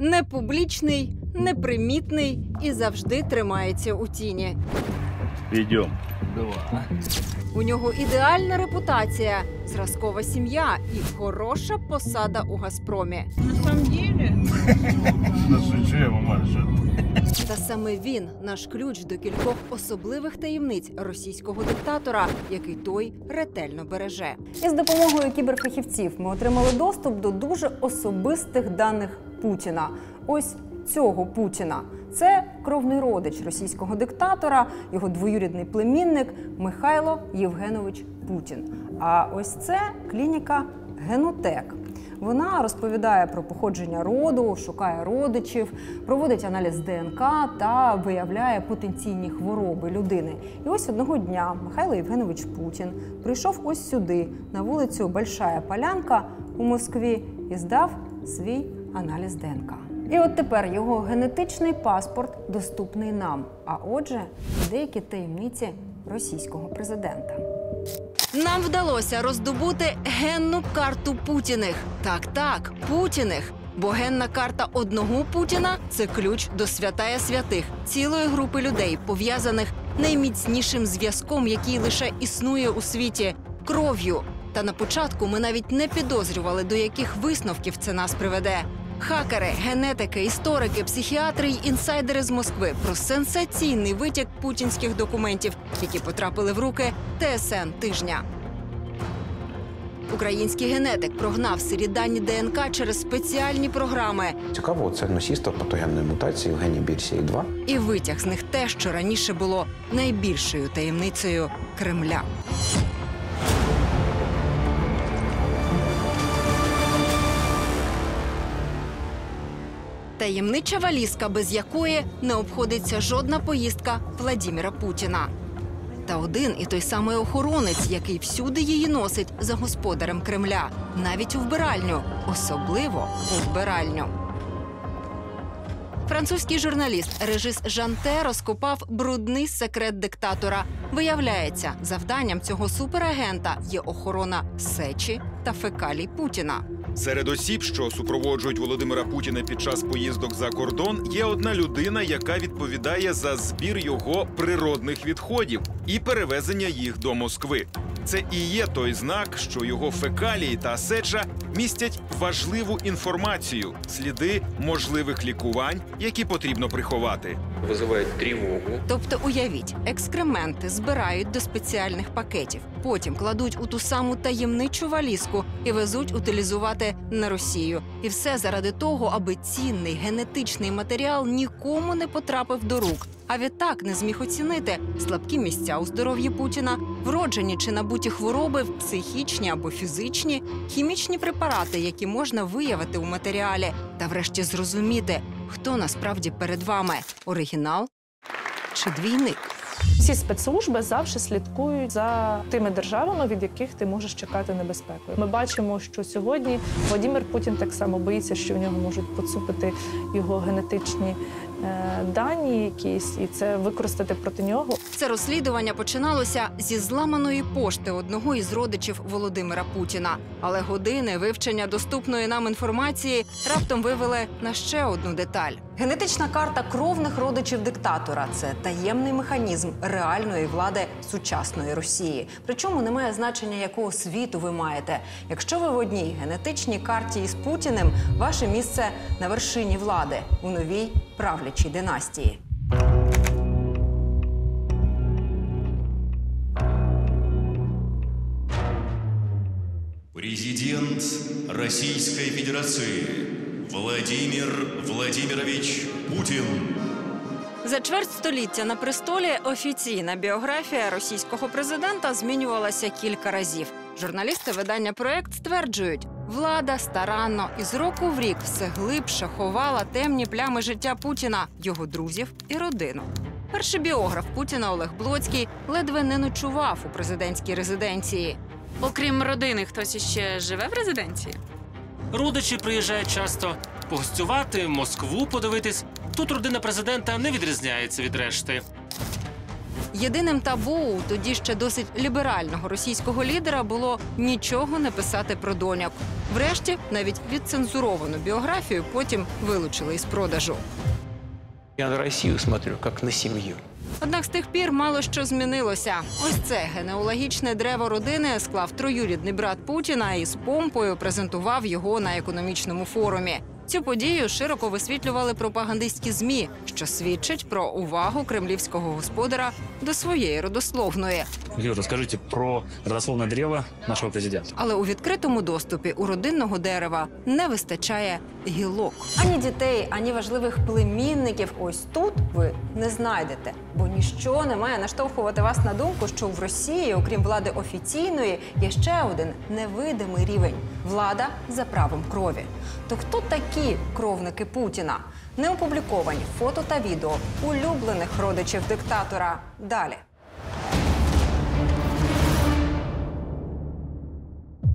Непублічний, непримітний і завжди тримається у тіні. Йдемо. У нього ідеальна репутація, зразкова сім'я і хороша посада у «Газпромі». На самом деле? Та саме він – наш ключ до кількох особливих таємниць російського диктатора, який той ретельно береже. І з допомогою кіберфахівців ми отримали доступ до дуже особистих даних Путіна. Ось цього Путіна. Це кровний родич російського диктатора, його двоюрідний племінник Михайло Євгенович Путін. А ось це клініка «Генотек». Вона розповідає про походження роду, шукає родичів, проводить аналіз ДНК та виявляє потенційні хвороби людини. І ось одного дня Михайло Євгенович Путін прийшов ось сюди, на вулицю Большая Полянка у Москві, і здав свій аналіз ДНК. І от тепер його генетичний паспорт доступний нам, а отже, деякі таємниці російського президента. Нам вдалося роздобути генну карту Путіних. Так, Путіних. Бо генна карта одного Путіна – це ключ до святая святих, цілої групи людей, пов'язаних найміцнішим зв'язком, який лише існує у світі – кров'ю. Та на початку ми навіть не підозрювали, до яких висновків це нас приведе. Хакери, генетики, історики, психіатри й інсайдери з Москви про сенсаційний витік путінських документів, які потрапили в руки ТСН тижня. Український генетик прогнав сирі дані ДНК через спеціальні програми. Цікаво, це носійство патогенної мутації в гені BRCA2. І витяг з них те, що раніше було найбільшою таємницею Кремля. Таємнича валізка, без якої не обходиться жодна поїздка Владіміра Путіна. Та один і той самий охоронець, який всюди її носить за господарем Кремля. Навіть у вбиральню. Особливо у вбиральню. Французький журналіст Режис Жанте розкопав брудний секрет диктатора. Виявляється, завданням цього суперагента є охорона сечі та фекалій Путіна. Серед осіб, що супроводжують Володимира Путіна під час поїздок за кордон, є одна людина, яка відповідає за збір його природних відходів і перевезення їх до Москви. Це і є той знак, що його фекалії та сеча містять важливу інформацію, сліди можливих лікувань, які потрібно приховати. Визиває тривогу. Тобто, уявіть, екскременти збирають до спеціальних пакетів, потім кладуть у ту саму таємничу валізку і везуть утилізувати на Росію. І все заради того, аби цінний генетичний матеріал нікому не потрапив до рук. А відтак не зміг оцінити слабкі місця у здоров'ї Путіна, вроджені чи набуті хвороби, психічні або фізичні, хімічні препарати, які можна виявити у матеріалі, та врешті зрозуміти, хто насправді перед вами – оригінал чи двійник. Всі спецслужби завжди слідкують за тими державами, від яких ти можеш чекати небезпеку. Ми бачимо, що сьогодні Володимир Путін так само боїться, що в нього можуть поцупити його генетичні дані якісь, і це використати проти нього. Це розслідування починалося зі зламаної пошти одного із родичів Володимира Путіна. Але години вивчення доступної нам інформації раптом вивели на ще одну деталь. Генетична карта кровних родичів диктатора – це таємний механізм реальної влади сучасної Росії. Причому немає значення, якого світу ви маєте. Якщо ви в одній генетичній карті із Путіним, ваше місце на вершині влади у новій правлячій династії. Президент Российской Федерации Владимир Владимирович Путин. За чверть століття на престолі офіційна біографія російського президента змінювалася кілька разів. Журналісти видання «Проект» стверджують, влада старанно і з року в рік все глибше ховала темні плями життя Путіна, його друзів і родину. Перший біограф Путіна Олег Блоцький ледве не ночував у президентській резиденції. Окрім родини, хтось іще живе в резиденції? Родичі приїжджають часто погостювати, Москву подивитись. Тут родина президента не відрізняється від решти. Єдиним табу у тоді ще досить ліберального російського лідера було нічого не писати про доньок. Врешті навіть відцензуровану біографію потім вилучили із продажу. Я на Россию смотрю, как на семью. Однак з тих пір мало що змінилося. Ось це генеалогічне древо родини склав троюрідний брат Путіна і з помпою презентував його на економічному форумі. Цю подію широко висвітлювали пропагандистські ЗМІ, що свідчить про увагу кремлівського господара до своєї родословної. Юр, расскажите про родословное древо нашего президента. Але у відкритому доступі у родинного дерева не вистачає гілок. Ані дітей, ані важливих племінників ось тут ви не знайдете. Бо ніщо не має наштовхувати вас на думку, що в Росії, окрім влади офіційної, є ще один невидимий рівень – влада за правом крові. То хто такі кровники Путіна? Неопубліковані фото та відео улюблених родичів диктатора. Далі.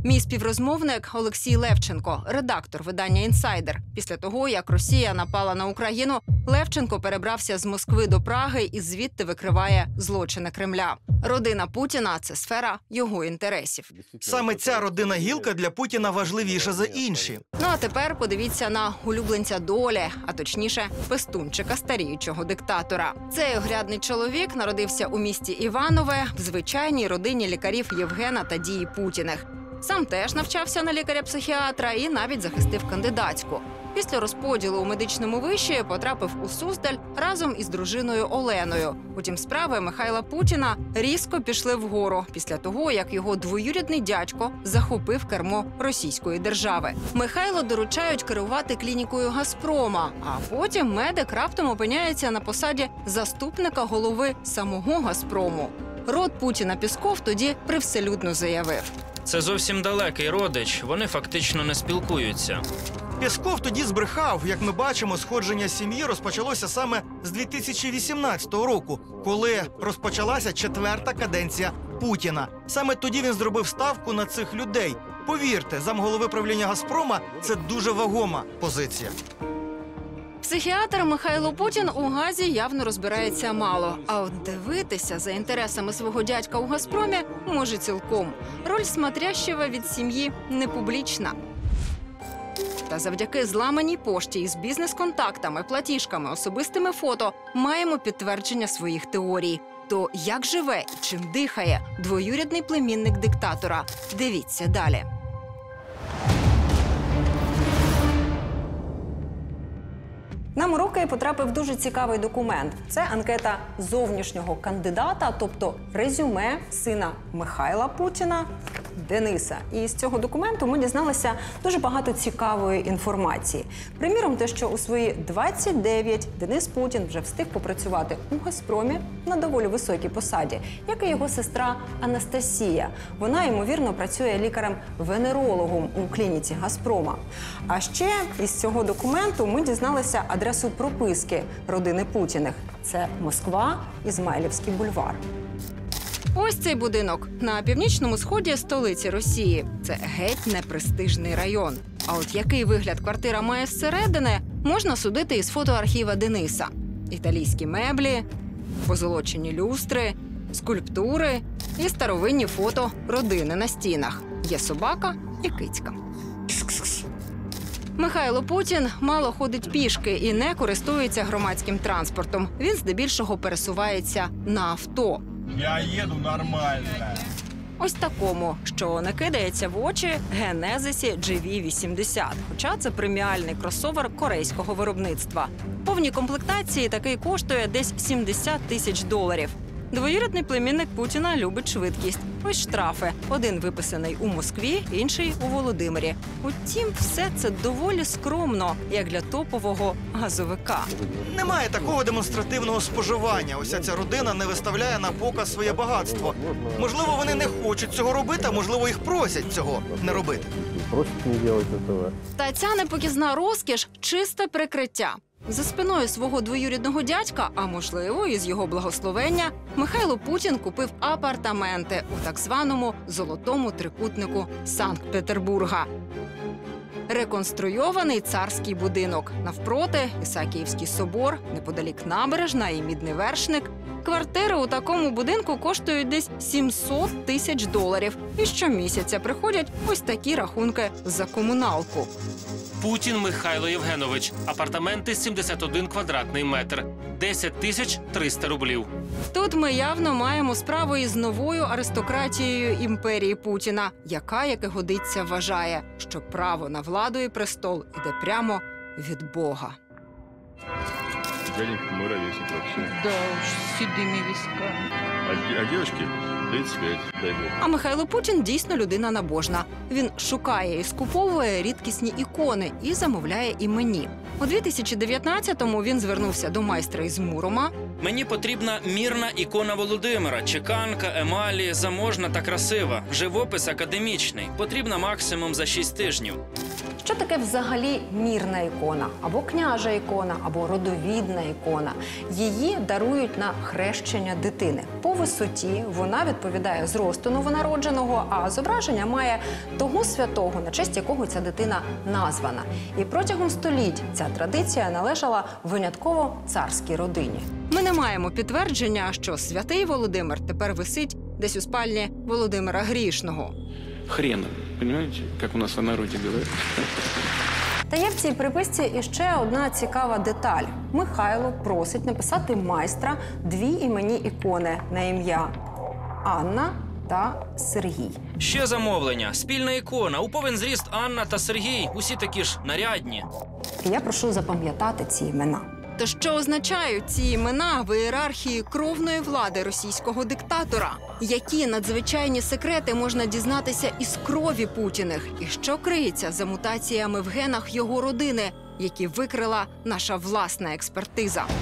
Мій співрозмовник Олексій Левченко, редактор видання «Інсайдер». Після того, як Росія напала на Україну, Левченко перебрався з Москви до Праги і звідти викриває злочини Кремля. Родина Путіна – це сфера його інтересів. Саме ця родинна гілка для Путіна важливіша за інші. Ну а тепер подивіться на улюбленця долі, а точніше пестунчика старіючого диктатора. Цей огрядний чоловік народився у місті Іванове в звичайній родині лікарів Євгена та Дії Путіних. Сам теж навчався на лікаря-психіатра і навіть захистив кандидатську. Після розподілу у медичному виші потрапив у Суздаль разом із дружиною Оленою. Утім, справи Михайла Путіна різко пішли вгору після того, як його двоюрідний дядько захопив кермо російської держави. Михайло доручають керувати клінікою «Газпрома», а потім медик раптом опиняється на посаді заступника голови самого «Газпрому». Род Путіна Пісков тоді привселюдно заявив: Це зовсім далекий родич, вони фактично не спілкуються. Пєсков тоді збрехав. Як ми бачимо, сходження сім'ї розпочалося саме з 2018 року, коли розпочалася 4-та каденція Путіна. Саме тоді він зробив ставку на цих людей. Повірте, замголови правління «Газпрома» – це дуже вагома позиція. Психіатр Михайло Путін у газі явно розбирається мало. А от дивитися за інтересами свого дядька у «Газпромі» може цілком. Роль смотрящого від сім'ї не публічна. Та завдяки зламаній пошті із бізнес-контактами, платіжками, особистими фото маємо підтвердження своїх теорій. То як живе і чим дихає двоюрідний племінник диктатора? Дивіться далі. Нам у руки потрапив дуже цікавий документ. Це анкета зовнішнього кандидата, тобто резюме сина Михайла Путіна Дениса. І з цього документу ми дізналися дуже багато цікавої інформації. Приміром, те, що у свої 29 Денис Путін вже встиг попрацювати у «Газпромі» на доволі високій посаді, як і його сестра Анастасія. Вона, ймовірно, працює лікарем-венерологом у клініці «Газпрома». А ще із цього документу ми дізналися адресу прописки родини Путіних. Це Москва, Ізмайлівський бульвар. Ось цей будинок на північному сході столиці Росії. Це геть непрестижний район. А от який вигляд квартира має зсередини, можна судити із фотоархіва Дениса. Італійські меблі, позолочені люстри, скульптури і старовинні фото родини на стінах. Є собака і кицька. Михайло Путін мало ходить пішки і не користується громадським транспортом. Він здебільшого пересувається на авто. Я їду нормально. Ось такому, що не кидається в очі, Генезисі GV80. Хоча це преміальний кросовер корейського виробництва. Повній комплектації такий коштує десь $70 тисяч. Двоюрідний племінник Путіна любить швидкість. Ось штрафи. Один виписаний у Москві, інший у Володимирі. Утім, все це доволі скромно, як для топового газовика. Немає такого демонстративного споживання. Ось ця родина не виставляє на показ своє багатство. Можливо, вони не хочуть цього робити, а можливо, їх просять цього не робити. Просять не робити цього. Та ця непокізна розкіш – чисте прикриття. За спиною свого двоюрідного дядька, а можливо, із його благословення, Михайло Путін купив апартаменти у так званому «золотому трикутнику» Санкт-Петербурга. Реконструйований царський будинок. Навпроти – Ісаакіївський собор, неподалік набережна і Мідний Вершник. Квартири у такому будинку коштують десь $700 тисяч. І щомісяця приходять ось такі рахунки за комуналку. Путін Михайло Євгенович. Апартаменти 71 квадратний метр. 10 300 рублів. Тут ми явно маємо справу із новою аристократією імперії Путіна, яка, як і годиться, вважає, що право на владу і престол іде прямо від Бога. Дяденька мой ровесник вообще. Да уж, з седими висками. А девочки 35, дай бог. А Михайло Путін дійсно людина набожна. Він шукає і скуповує рідкісні ікони і замовляє імені. У 2019-му він звернувся до майстра із Мурома. Мені потрібна мірна ікона Володимира. Чеканка, емалі, заможна та красива. Живопис академічний. Потрібна максимум за 6 тижнів. Що таке взагалі мірна ікона? Або княжа ікона, або родовідна ікона. Її дарують на хрещення дитини. По висоті вона відповідає зросту новонародженого, а зображення має того святого, на честь якого ця дитина названа. І протягом століть ця традиція належала винятково царській родині. Ми не маємо підтвердження, що святий Володимир тепер висить десь у спальні Володимира Грішного. Хреном, понимаете, как у нас в народе говорят. Та є в цій приписці іще одна цікава деталь. Михайло просить написати майстра 2 іменні ікони на ім'я Анна та Сергій. Ще замовлення. Спільна ікона. У повен зріст Анна та Сергій. Усі такі ж нарядні. І я прошу запам'ятати ці імена. То що означають ці імена в ієрархії кровної влади російського диктатора? Які надзвичайні секрети можна дізнатися із крові Путіних? І що криється за мутаціями в генах його родини, які викрила наша власна експертиза? –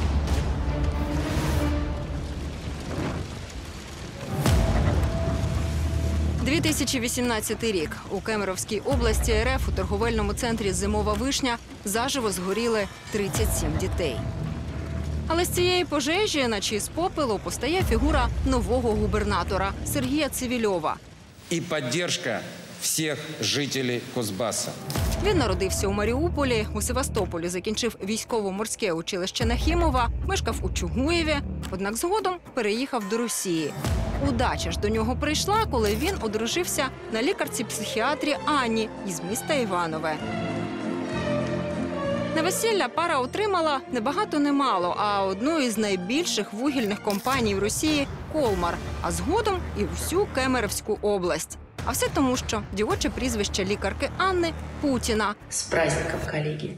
2018 рік. У Кемеровській області РФ у торговельному центрі «Зимова вишня» заживо згоріли 37 дітей. Але з цієї пожежі, наче з попелу, постає фігура нового губернатора Сергія Цивільова. І підтримка всіх жителів Кузбасу. Він народився у Маріуполі, у Севастополі закінчив військово-морське училище Нахімова, мешкав у Чугуєві, однак згодом переїхав до Росії. Удача ж до нього прийшла, коли він одружився на лікарці-психіатрі Анні із міста Іванове. На весілля пара отримала не багато не мало, а одну із найбільших вугільних компаній в Росії – «Колмар», а згодом і всю Кемеровську область. А все тому, що дівоче прізвище лікарки Анни – Путіна. З праздником, колеги!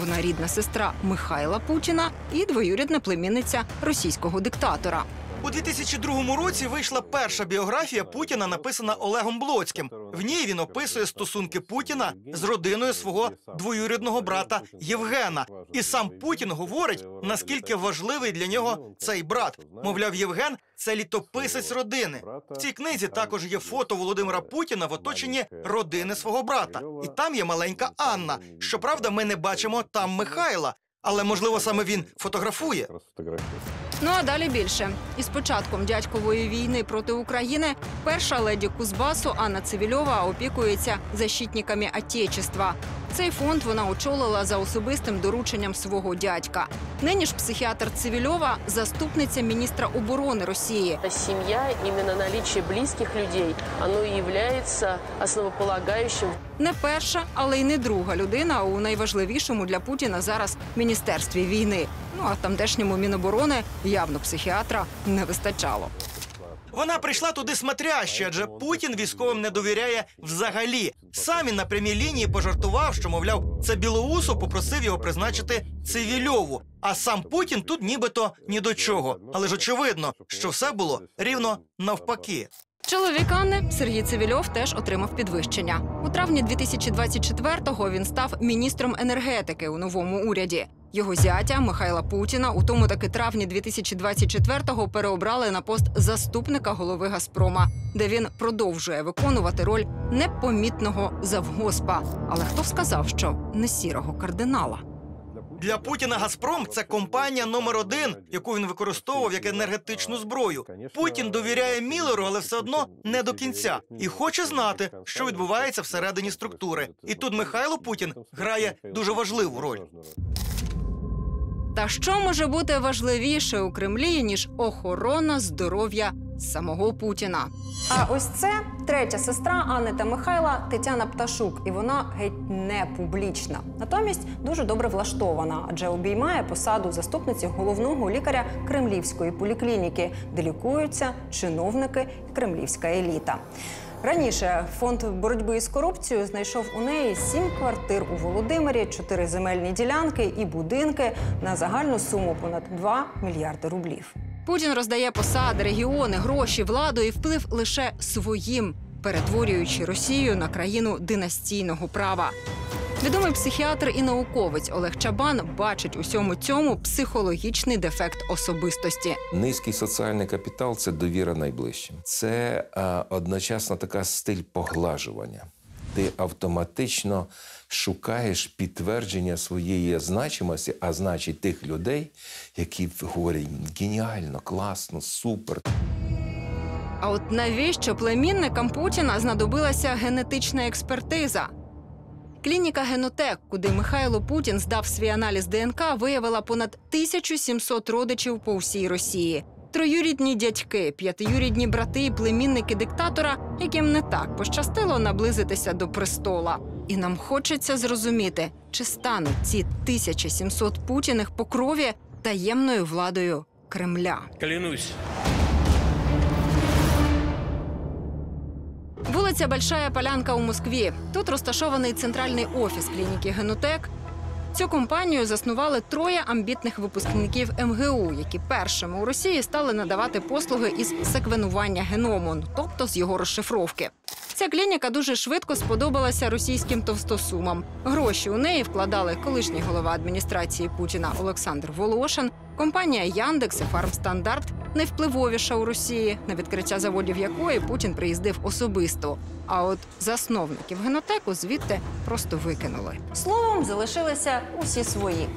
Вона рідна сестра Михайла Путіна і двоюрідна племінниця російського диктатора. У 2002 році вийшла перша біографія Путіна, написана Олегом Блоцьким. В ній він описує стосунки Путіна з родиною свого двоюрідного брата Євгена. І сам Путін говорить, наскільки важливий для нього цей брат. Мовляв, Євген – це літописець родини. В цій книзі також є фото Володимира Путіна в оточенні родини свого брата. І там є маленька Анна. Щоправда, ми не бачимо там Михайла. Але, можливо, саме він фотографує. Ну а далі більше. Із початком дядькової війни проти України перша леді Кузбасу Анна Цивільова опікується защитниками Отечества. Цей фонд вона очолила за особистим дорученням свого дядька. Нині ж психіатр Цивільова – заступниця міністра оборони Росії. Сім'я, іменно наличие близьких людей, воно і є основополагаючим. Не перша, але й не друга людина у найважливішому для Путіна зараз Міністерстві війни. Ну а тамтешньому Міноборони явно психіатра не вистачало. Вона прийшла туди смотряще, адже Путін військовим не довіряє взагалі. Сам він на прямій лінії пожартував, що, мовляв, це Білоусов попросив його призначити Цивільову. А сам Путін тут нібито ні до чого. Але ж очевидно, що все було рівно навпаки. Чоловік Анни, Сергій Цивільов, теж отримав підвищення. У травні 2024-го він став міністром енергетики у новому уряді. Його зятя Михайла Путіна у тому таки травні 2024-го переобрали на пост заступника голови «Газпрома», де він продовжує виконувати роль непомітного завгоспа. Але хто сказав, що не сірого кардинала? Для Путіна «Газпром» – це компанія номер 1, яку він використовував як енергетичну зброю. Путін довіряє Міллеру, але все одно не до кінця. І хоче знати, що відбувається всередині структури. І тут Михайло Путін грає дуже важливу роль. Та що може бути важливіше у Кремлі, ніж охорона здоров'я самого Путіна? А ось це третя сестра Анни та Михайла Тетяна Пташук. І вона геть не публічна. Натомість дуже добре влаштована, адже обіймає посаду заступниці головного лікаря Кремлівської поліклініки, де лікуються чиновники і кремлівська еліта. Раніше фонд боротьби з корупцією знайшов у неї 7 квартир у Володимирі, 4 земельні ділянки і будинки на загальну суму понад 2 мільярди рублів. Путін роздає посади, регіони, гроші, владу і вплив лише своїм, перетворюючи Росію на країну династійного права. Відомий психіатр і науковець Олег Чабан бачить у всьому цьому психологічний дефект особистості. Низький соціальний капітал – це довіра найближчим. Це одночасно така стиль поглажування. Ти автоматично шукаєш підтвердження своєї значимості, а значить тих людей, які говорять «геніально, класно, супер». А от навіщо племінникам Путіна знадобилася генетична експертиза? Клініка «Генотек», куди Михайло Путін здав свій аналіз ДНК, виявила понад 1700 родичів по всій Росії. Троюрідні дядьки, п'ятиюрідні брати і племінники диктатора, яким не так пощастило наблизитися до престола. І нам хочеться зрозуміти, чи стануть ці 1700 Путіних по крові таємною владою Кремля. Клянусь. Вулиця Большая Полянка у Москві. Тут розташований центральний офіс клініки «Генотек». Цю компанію заснували 3 амбітних випускників МГУ, які першими у Росії стали надавати послуги із секвенування геному, тобто з його розшифровки. Ця клініка дуже швидко сподобалася російським товстосумам. Гроші у неї вкладали колишній голова адміністрації Путіна Олександр Волошин, компанія «Яндекс» і «Фармстандарт», найвпливовіша у Росії, на відкриття заводів якої Путін приїздив особисто. А от засновників «Генотеку» звідти просто викинули. Словом, залишилися усі свої.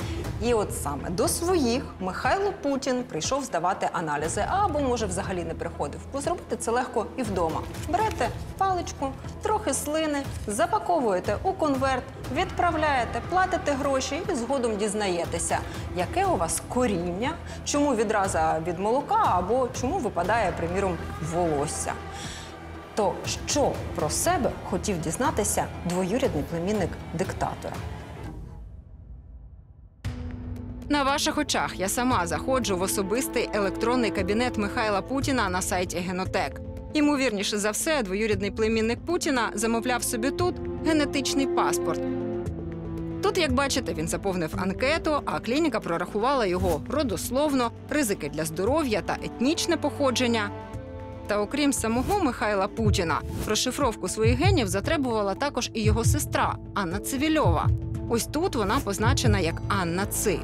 І от саме до своїх Михайло Путін прийшов здавати аналізи, або, може, взагалі не приходив. Бо зробити це легко і вдома. Берете паличку, трохи слини, запаковуєте у конверт, відправляєте, платите гроші і згодом дізнаєтеся, яке у вас коріння, чому відраза від молока, або чому випадає, приміром, волосся. То що про себе хотів дізнатися двоюрідний племінник диктатора? На ваших очах я сама заходжу в особистий електронний кабінет Михайла Путіна на сайті «Генотек». Ймовірніше за все, двоюрідний племінник Путіна замовляв собі тут генетичний паспорт. Тут, як бачите, він заповнив анкету, а клініка прорахувала його родословно, ризики для здоров'я та етнічне походження. Та окрім самого Михайла Путіна, розшифровку своїх генів затребувала також і його сестра Анна Цивільова. Ось тут вона позначена як Анна Ци.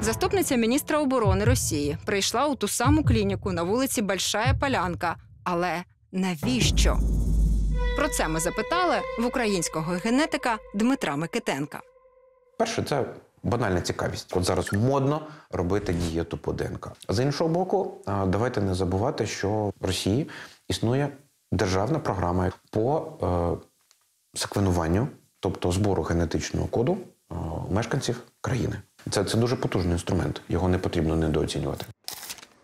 Заступниця міністра оборони Росії прийшла у ту саму клініку на вулиці Большая Полянка. Але навіщо? Про це ми запитали в українського генетика Дмитра Микитенка. Перше, це банальна цікавість. От зараз модно робити дієту по ДНК. А з іншого боку, давайте не забувати, що в Росії існує державна програма по секвенуванню, тобто збору генетичного коду мешканців країни. Це дуже потужний інструмент, його не потрібно недооцінювати.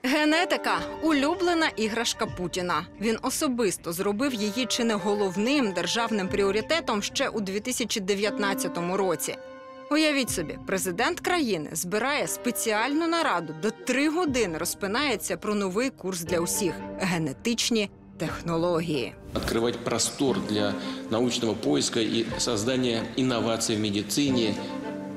Генетика – улюблена іграшка Путіна. Він особисто зробив її чи не головним державним пріоритетом ще у 2019 році. Уявіть собі, президент країни збирає спеціальну нараду, до 3 години розпинається про новий курс для усіх – генетичні технології. Открывать простор для научного поиска и создания инноваций в медицине,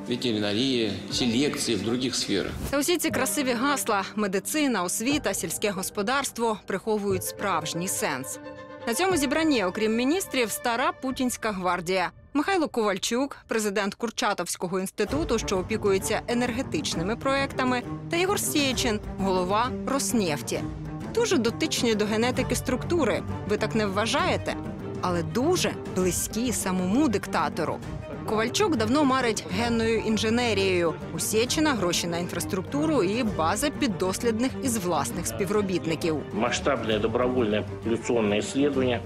ветеринарії, селекції, в других сферах. Та усі ці красиві гасла – медицина, освіта, сільське господарство – приховують справжній сенс. На цьому зібранні, окрім міністрів, стара путінська гвардія. Михайло Ковальчук, президент Курчатовського інституту, що опікується енергетичними проектами, та Ігор Сєчин, голова Роснефті. Дуже дотичні до генетики структури. Ви так не вважаєте? Але дуже близькі самому диктатору. Ковальчук давно марить генною інженерією. У Сєчина гроші на інфраструктуру і база піддослідних із власних співробітників. Масштабне добровольне популяційне дослідження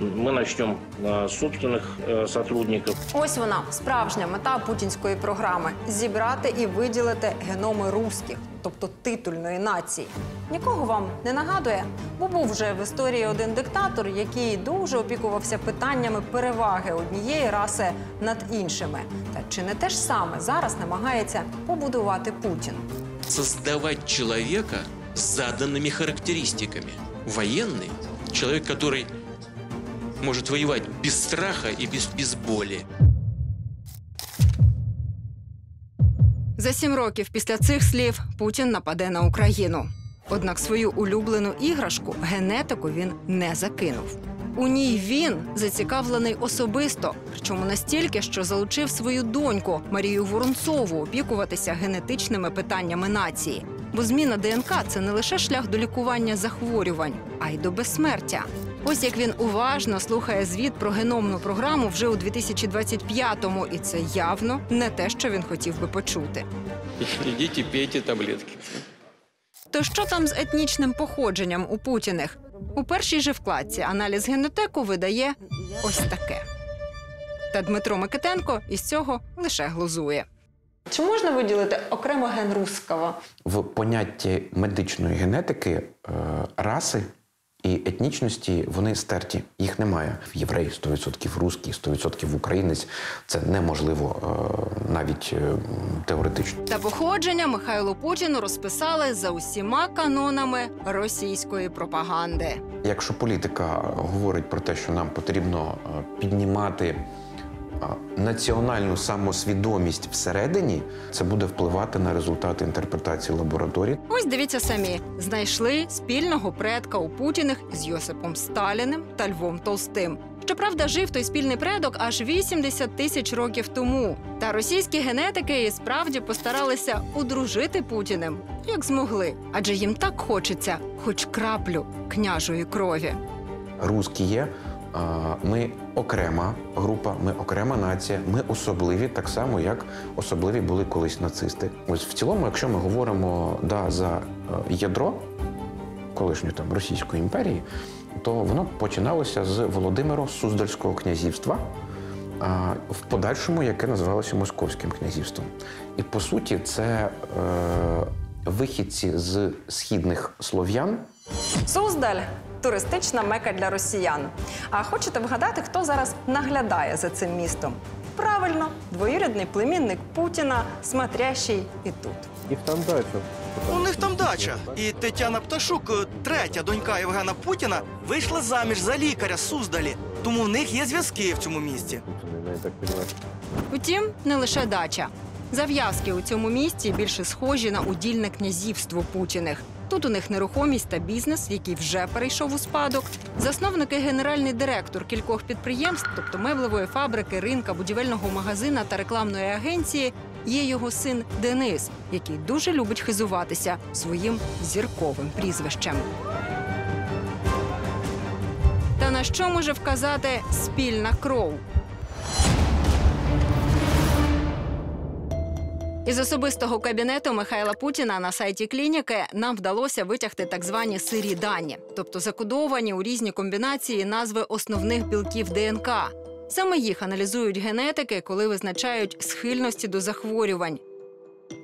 Мы начнем с собственных сотрудников. Ось вона, справжня мета путінської програми – зібрати і виділити геноми русських, тобто титульної нації. Нікого вам не нагадує? Бо був вже в історії один диктатор, який дуже опікувався питаннями переваги однієї раси над іншими. Та чи не те ж саме зараз намагається побудувати Путін? Создавать человека с заданными характеристиками. Военный – человек, который может воевать без страха и без боли. За 7 років після цих слів Путін нападе на Україну. Однак свою улюблену іграшку – генетику він не закинув. У ній він зацікавлений особисто, причому настільки, що залучив свою доньку Марію Воронцову опікуватися генетичними питаннями нації. Бо зміна ДНК – це не лише шлях до лікування захворювань, а й до безсмертя. Ось як він уважно слухає звіт про геномну програму вже у 2025-му, і це явно не те, що він хотів би почути. Ідіть, пейте таблетки. То що там з етнічним походженням у Путіних? У першій же вкладці аналіз генотеку видає ось таке. Та Дмитро Микитенко із цього лише глузує. Чи можна виділити окремо ген русского? В понятті медичної генетики раси і етнічності вони стерті. Їх немає. Єврей 100% русський, 100% українець. Це неможливо навіть теоретично. Та походження Михайлу Путіну розписали за усіма канонами російської пропаганди. Якщо політика говорить про те, що нам потрібно піднімати національну самосвідомість всередині, це буде впливати на результати інтерпретації лабораторій. Ось дивіться самі. Знайшли спільного предка у Путіних з Йосипом Сталіним та Львом Толстим. Щоправда, жив той спільний предок аж 80 тисяч років тому. Та російські генетики і справді постаралися одружити Путіним, як змогли. Адже їм так хочеться хоч краплю княжої крові. Русські є. Ми окрема група, ми окрема нація, ми особливі, так само, як особливі були колись нацисти. Ось в цілому, якщо ми говоримо за ядро колишньої Російської імперії, то воно починалося з Володимиро-Суздальського князівства, в подальшому, яке називалося Московським князівством. І, по суті, це вихідці з східних слов'ян. Суздаль – туристична мека для росіян. А хочете вгадати, хто зараз наглядає за цим містом? Правильно, двоюрідний племінник Путіна, смотрящий і тут. Їх там дача. У них там дача. І Тетяна Пташук, третя донька Євгена Путіна, вийшла заміж за лікаря з Суздалі. Тому в них є зв'язки в цьому місті. Втім, не лише дача. Зав'язки у цьому місті більше схожі на удільне князівство Путіних. Тут у них нерухомість та бізнес, який вже перейшов у спадок. Засновник і генеральний директор кількох підприємств, тобто меблевої фабрики, ринка, будівельного магазина та рекламної агенції, є його син Денис, який дуже любить хизуватися своїм зірковим прізвищем. Та на що може вказати спільна кров? Із особистого кабінету Михайла Путіна на сайті клініки нам вдалося витягти так звані сирі дані, тобто закодовані у різні комбінації назви основних білків ДНК. Саме їх аналізують генетики, коли визначають схильності до захворювань.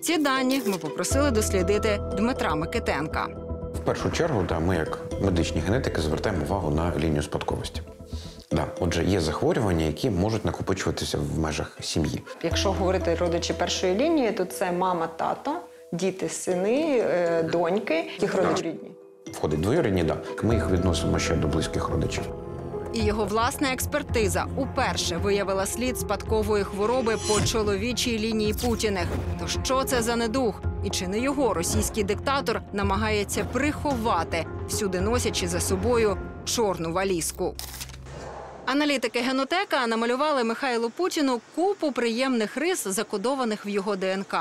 Ці дані ми попросили дослідити Дмитра Микитенка. В першу чергу, ми, як медичні генетики, звертаємо увагу на лінію спадковості. Отже, є захворювання, які можуть накопичуватися в межах сім'ї. Якщо говорити родичі першої лінії, то це мама, тато, діти, сини, доньки. Їх родичі рідні. Входить двоюрідні, Ми їх відносимо ще до близьких родичів. І його власна експертиза уперше виявила слід спадкової хвороби по чоловічій лінії Путіних. То що це за недуг? І чи не його російський диктатор намагається приховати, всюди носячи за собою чорну валізку? Аналітики генотека намалювали Михайлу Путіну купу приємних рис, закодованих в його ДНК.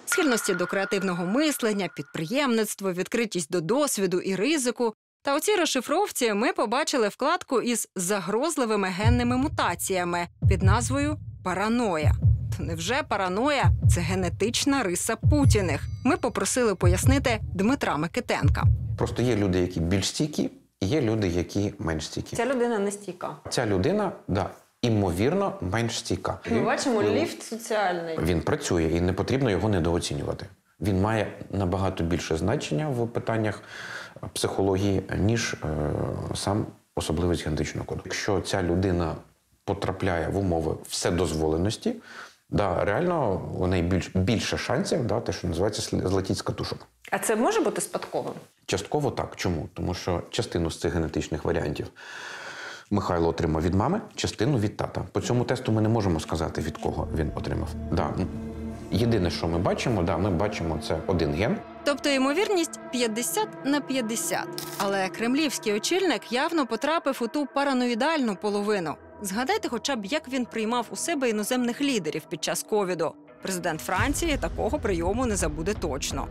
Схильності до креативного мислення, підприємництво, відкритість до досвіду і ризику. Та у цій розшифровці ми побачили вкладку із загрозливими генними мутаціями під назвою «Параноя». То невже параноя – це генетична риса Путіних? Ми попросили пояснити Дмитра Микитенка. Просто є люди, які більш стійкі, і є люди, які менш стійкі. Ця людина не стійка. Ця людина, імовірно, менш стійка. Ми бачимо ліфт соціальний. Він працює, і не потрібно його недооцінювати. Він має набагато більше значення в питаннях психології, ніж сам особливість генетичного коду. Якщо ця людина потрапляє в умови вседозволеності, реально у неї більше шансів, те, що називається злетіть з катушок. А це може бути спадковим? Частково так. Чому? Тому що частину з цих генетичних варіантів Михайло отримав від мами, частину від тата. По цьому тесту ми не можемо сказати, від кого він отримав. Єдине, що ми бачимо, це один ген. Тобто ймовірність 50/50. Але кремлівський очільник явно потрапив у ту параноїдальну половину. Згадайте хоча б, як він приймав у себе іноземних лідерів під час ковіду. Президент Франції такого прийому не забуде точно.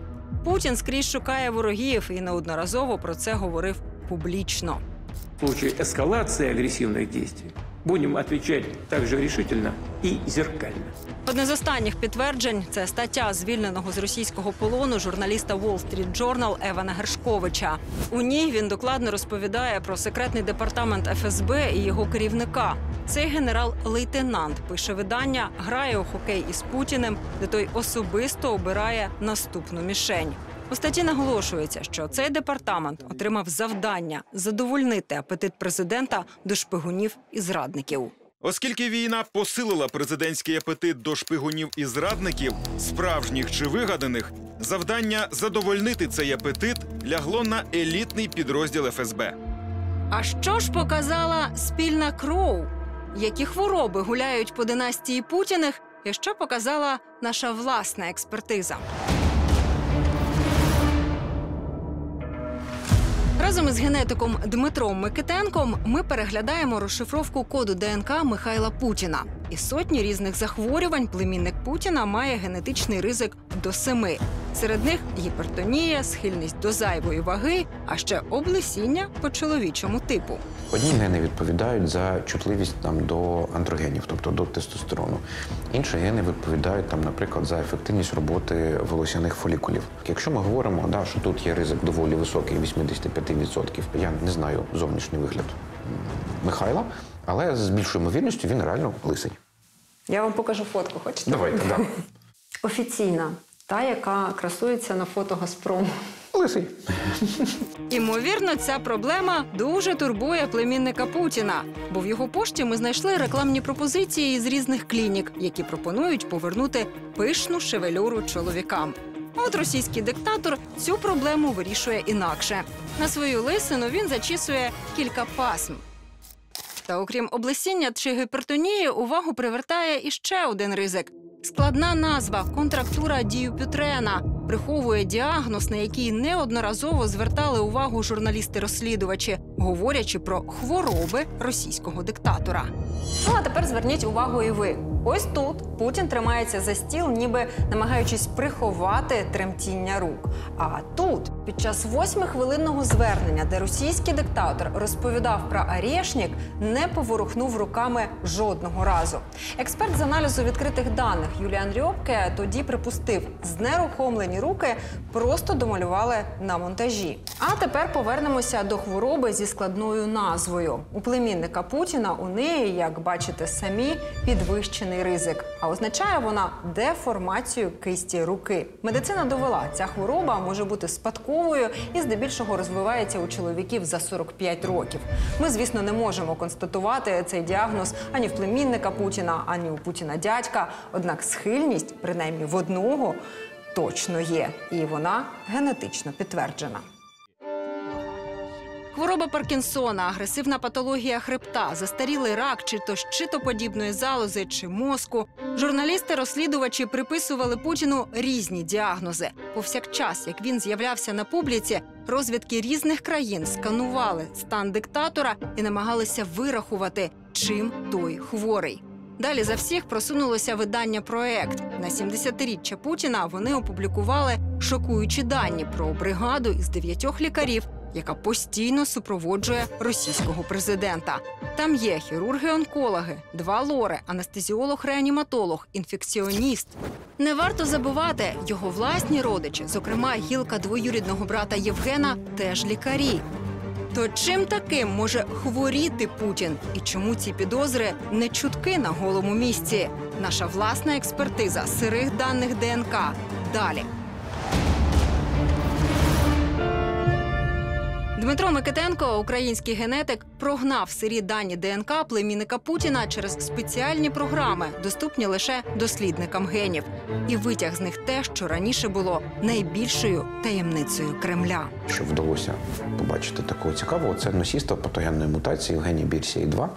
Путін скрізь шукає ворогів і неодноразово про це говорив публічно. В случае эскалации агрессивных действий будем отвечать также решительно и зеркально. Одне з останніх підтверджень – це стаття звільненого з російського полону журналіста Wall Street Journal Евана Гершковича. У ній він докладно розповідає про секретний департамент ФСБ і його керівника. Цей генерал-лейтенант, пише видання, грає у хокей із Путіним, де той особисто обирає наступну мішень. У статті наголошується, що цей департамент отримав завдання задовольнити апетит президента до шпигунів і зрадників. Оскільки війна посилила президентський апетит до шпигунів і зрадників, справжніх чи вигаданих, завдання задовольнити цей апетит лягло на елітний підрозділ ФСБ. А що ж показала спільна кров? Які хвороби гуляють по династії Путіних? І що показала наша власна експертиза? Разом із генетиком Дмитром Микитенком ми переглядаємо розшифровку коду ДНК Михайла Путіна. Із сотні різних захворювань племінник Путіна має генетичний ризик до 7. Серед них гіпертонія, схильність до зайвої ваги, а ще облесіння по чоловічому типу. Одні гени відповідають за чутливість до андрогенів, тобто до тестостерону. Інші гени відповідають, наприклад, за ефективність роботи волосяних фолікулів. Якщо ми говоримо, що тут є ризик доволі високий, 85%, я не знаю зовнішній вигляд Михайла, але з більшою ймовірністю він реально лисий. Я вам покажу фотку, хочете? Давайте, так. Офіційна. Та, яка красується на фото «Газпрому». Лисий. Імовірно, ця проблема дуже турбує племінника Путіна. Бо в його пошті ми знайшли рекламні пропозиції з різних клінік, які пропонують повернути пишну шевелюру чоловікам. От російський диктатор цю проблему вирішує інакше. На свою лисину він зачісує кілька пасм. Та окрім облесіння чи гіпертонії, увагу привертає іще один ризик. Складна назва – контрактура Дюпютрена приховує діагноз, на який неодноразово звертали увагу журналісти-розслідувачі, говорячи про хвороби російського диктатора. А тепер зверніть увагу і ви. Ось тут Путін тримається за стіл, ніби намагаючись приховати тремтіння рук. А тут, під час 8-хвилинного звернення, де російський диктатор розповідав про Орешник, не поворухнув руками жодного разу. Експерт з аналізу відкритих даних Юліан Рьопке тоді припустив, знерухомлені руки просто домалювали на монтажі. А тепер повернемося до хвороби зі складною назвою. У племінника Путіна у неї, як бачите самі, підвищений ризик. А означає вона деформацію кисті руки. Медицина довела, ця хвороба може бути спадковою і здебільшого розвивається у чоловіків за 45 років. Ми, звісно, не можемо констатувати цей діагноз ані в племінника Путіна, ані у Путіна дядька. Однак схильність, принаймні в одного, точно є. І вона генетично підтверджена. Хвороба Паркінсона, агресивна патологія хребта, застарілий рак чи то щитоподібної залози, чи мозку. Журналісти-розслідувачі приписували Путіну різні діагнози. Повсякчас, як він з'являвся на публіці, розвідки різних країн сканували стан диктатора і намагалися вирахувати, чим той хворий. Далі за всіх просунулося видання «Проект». На 70-річчя Путіна вони опублікували шокуючі дані про бригаду із 9 лікарів, яка постійно супроводжує російського президента. Там є хірурги-онкологи, 2 лори, анестезіолог-реаніматолог, інфекціоніст. Не варто забувати, його власні родичі, зокрема гілка двоюрідного брата Євгена, теж лікарі. То чим таким може хворіти Путін? І чому ці підозри не чутки на голому місці? Наша власна експертиза сирих даних ДНК. Далі. Дмитро Микитенко, український генетик, прогнав сирі дані ДНК племінника Путіна через спеціальні програми, доступні лише дослідникам генів. І витяг з них те, що раніше було найбільшою таємницею Кремля. Що вдалося побачити такого цікавого, це носійство патогенної мутації в гені BRCA2,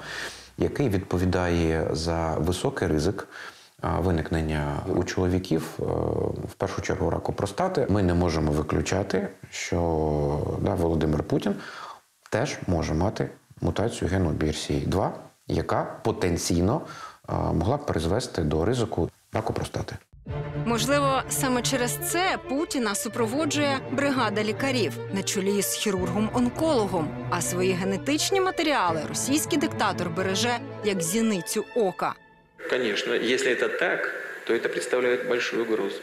який відповідає за високий ризик виникнення у чоловіків, в першу чергу, раку простати. Ми не можемо виключати, що Володимир Путін теж може мати мутацію гену BRCA2, яка потенційно могла б призвести до ризику раку простати. Можливо, саме через це Путіна супроводжує бригада лікарів на чолі з хірургом-онкологом. А свої генетичні матеріали російський диктатор береже як зіницю ока. Конечно, если это так, то это представляет большую угрозу.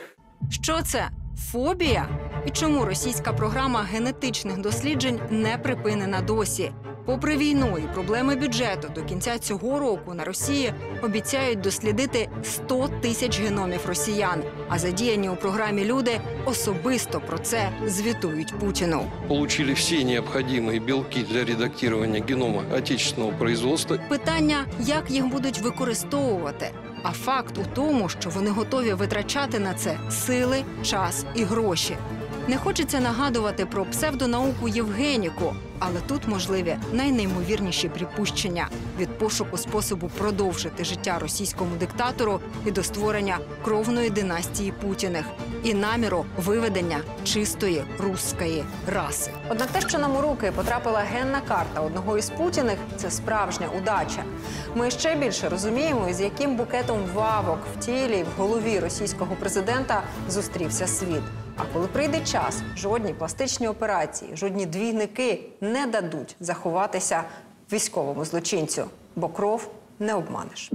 Що це? Фобія? І чому російська програма генетичних досліджень не припинена досі? Попри війну і проблеми бюджету, до кінця цього року на Росії обіцяють дослідити 100 тисяч геномів росіян. А задіяні у програмі люди особисто про це звітують Путіну. Получили всі необхідні білки для редактування генома отечественного производства. Питання, як їх будуть використовувати. А факт у тому, що вони готові витрачати на це сили, час і гроші. Не хочеться нагадувати про псевдонауку Євгеніку, але тут можливі найнеймовірніші припущення – від пошуку способу продовжити життя російському диктатору і до створення кровної династії Путіних і наміру виведення чистої руської раси. Однак те, що нам у руки потрапила генна карта одного із Путіних – це справжня удача. Ми ще більше розуміємо, із яким букетом вавок в тілі і в голові російського президента зустрівся світ. А коли прийде час, жодні пластичні операції, жодні двійники не дадуть заховатися військовому злочинцю, бо кров не обманеш.